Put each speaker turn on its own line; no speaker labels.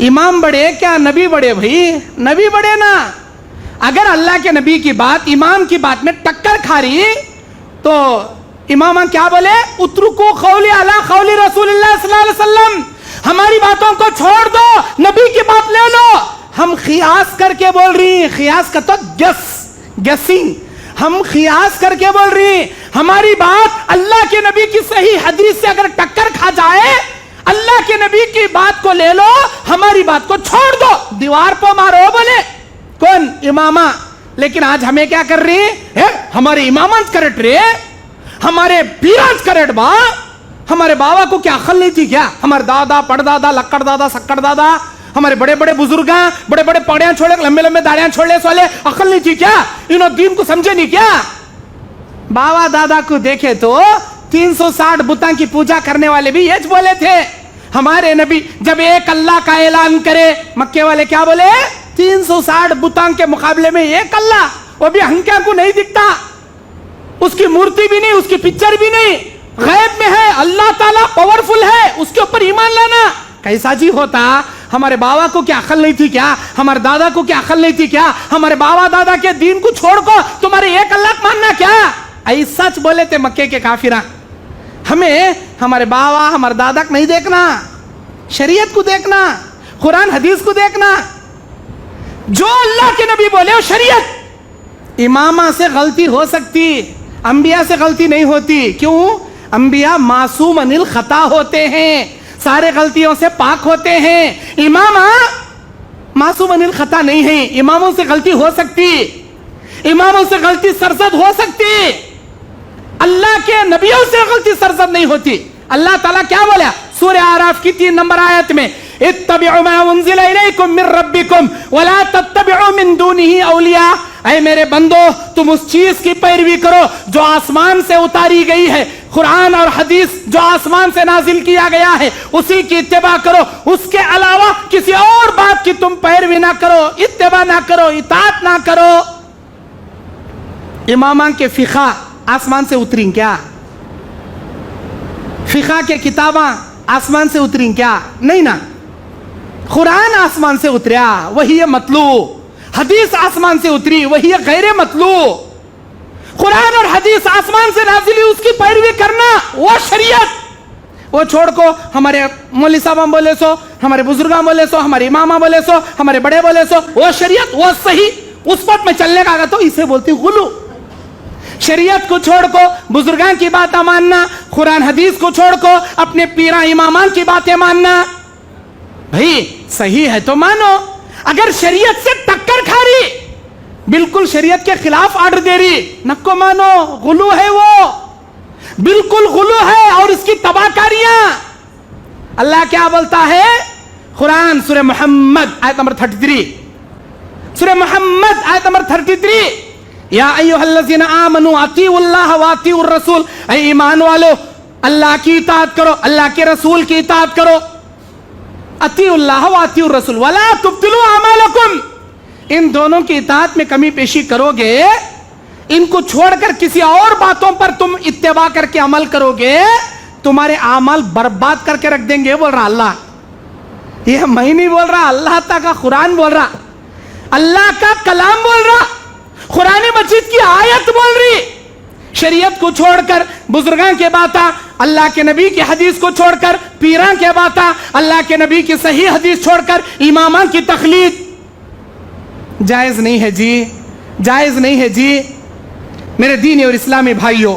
इमाम बड़े क्या नबी बड़े? भाई नबी बड़े ना। अगर अल्लाह के नबी की बात इमाम की बात में टक्कर खा रही तो इमाम क्या बोले? उतरुकू कौली अला कौली रसूलुल्लाह सल्लल्लाहु अलैहि वसल्लम, हमारी बातों को छोड़ दो, नबी की बात ले लो। हम खियास करके बोल रही हैं, खियास का तो गेसिंग, हम खियास करके बोल रही हैं। हमारी बात अल्लाह के नबी की सही हदीस से अगर टक्कर खा जाए, अल्लाह के नबी की बात को ले लो, हमारी बात को छोड़ दो, दीवार पर मारो। बोले कौन? इमामा। लेकिन आज हमें क्या कर रही है? हमारे इमामांच करेक्ट रे, हमारे पीरांच करेक्ट बा। हमारे बाबा को क्या अकल नहीं थी क्या? हमारे दादा पड़दादा लक्कड़ दादा सक्कड़ दादा, हमारे बड़े बड़े बुजुर्ग बड़े बड़े पौड़ियां छोड़े, लंबे लंबे दाढ़ियां छोड़ने वाले, अकल नहीं थी क्या? इन्होंने दीन को समझे नहीं क्या? बाबा दादा को देखे तो 360 बुता की पूजा करने वाले भी ये बोले थे। हमारे नबी जब एक अल्लाह का ऐलान करे, मक्के वाले क्या बोले? 360 बुता के मुकाबले में एक अल्लाह, वो भी हंक्या को नहीं दिखता, उसकी मूर्ति भी नहीं, उसकी पिक्चर भी नहीं, गैब में है, अल्लाह ताला पावरफुल है, उसके ऊपर ईमान लाना कैसा जी होता? हमारे बाबा को क्या अकल नहीं थी क्या? हमारे दादा को क्या अकल नहीं थी क्या? हमारे बाबा दादा के दीन को छोड़ को तुम्हारे एक अल्लाह मानना क्या? ऐसा सच बोले थे मक्के के काफिरा। हमें हमारे बाबा हमारे दादा को नहीं देखना, शरीयत को देखना, कुरान हदीस को देखना, जो अल्लाह के नबी बोले वो शरीयत। इमामा से गलती हो सकती, अंबिया से गलती नहीं होती। क्यों? अंबिया मासूम अनिल खता होते हैं, सारे गलतियों से पाक होते हैं। इमामा मासूम अनिल खता नहीं है, इमामों से गलती हो सकती, इमामों से गलती सरजद हो सकती, अल्लाह के नबियों से गलती सरजद नहीं होती। अल्लाह ताला क्या बोला सूरह आराफ की 3 नंबर आयत में? इत्तबिउ मा उन्ज़िला इलैकुम मिन रब्बिकुम वला तत्तबिउ मिन दूनिही औलिया। ऐ मेरे बंदो, तुम उस चीज की पैरवी करो जो आसमान से उतारी गई है, कुरान और हदीस जो आसमान से नाजिल किया गया है, उसी की इत्तिबा करो। उसके अलावा किसी और बात की तुम पैरवी ना करो, इत्तिबा ना करो, इताअत ना करो। इमामा के फिक़ा आसमान से उतरी क्या? फिक़ा के किताबा आसमान से उतरी क्या? नहीं ना। कुरान आसमान से उतरा, वही है मतलू। हदीस आसमान से उतरी, वही है गैर मतलू। कुरान और हदीस आसमान से नाजिल हुई, उसकी पैरवी करना वो शरीयत। वो छोड़ को हमारे मौलवी साहब बोले सो, हमारे बुजुर्ग बोले सो, हमारे इमामा बोले सो, हमारे बड़े बोले सो, वो शरीयत, वो सही, उस पथ में चलने का तो इसे बोलती गुलू। शरीयत को छोड़ को बुजुर्गान की बातें मानना, कुरान हदीस को छोड़ को अपने पीरा इमामान की बातें मानना। भाई सही है तो मानो, अगर शरीयत से टक्कर खा रही, बिल्कुल शरीयत के खिलाफ आर्डर दे रही, नको मानो, गुलू है वो, बिल्कुल गुलू है। और इसकी तबाहकारियां अल्लाह क्या बोलता है? कुरान सूरह मोहम्मद आयत नंबर 33, सूरह मोहम्मद आयत नंबर 33, या अय्युहल्लज़ीना आमनू अतीउल्लाह व अतीउर रसूल, ऐ ईमान वालो अल्लाह की इताअत करो, अल्लाह के रसूल की इताअत करो। अतीउल्लाह व अतीउर रसूल वला तुब्तिलू अमालकुम, इन दोनों की इताअत में कमी पेशी करोगे, इनको छोड़कर किसी और बातों पर तुम इत्तिबा करके अमल करोगे, तुम्हारे अमल बर्बाद करके रख देंगे। बोल रहा अल्लाह, यह मैं नहीं बोल रहा, अल्लाह का कुरान बोल रहा, अल्लाह का कलाम बोल रहा, कुरान मजीद की आयत बोल रही। शरीयत को छोड़कर बुजुर्गां के बाता, अल्लाह के नबी की हदीस को छोड़कर पीरां के बाता, अल्लाह के नबी की सही हदीस छोड़कर इमामा की तकलीद जायज नहीं है जी, जायज नहीं है जी। मेरे दीनी और इस्लामी भाइयों,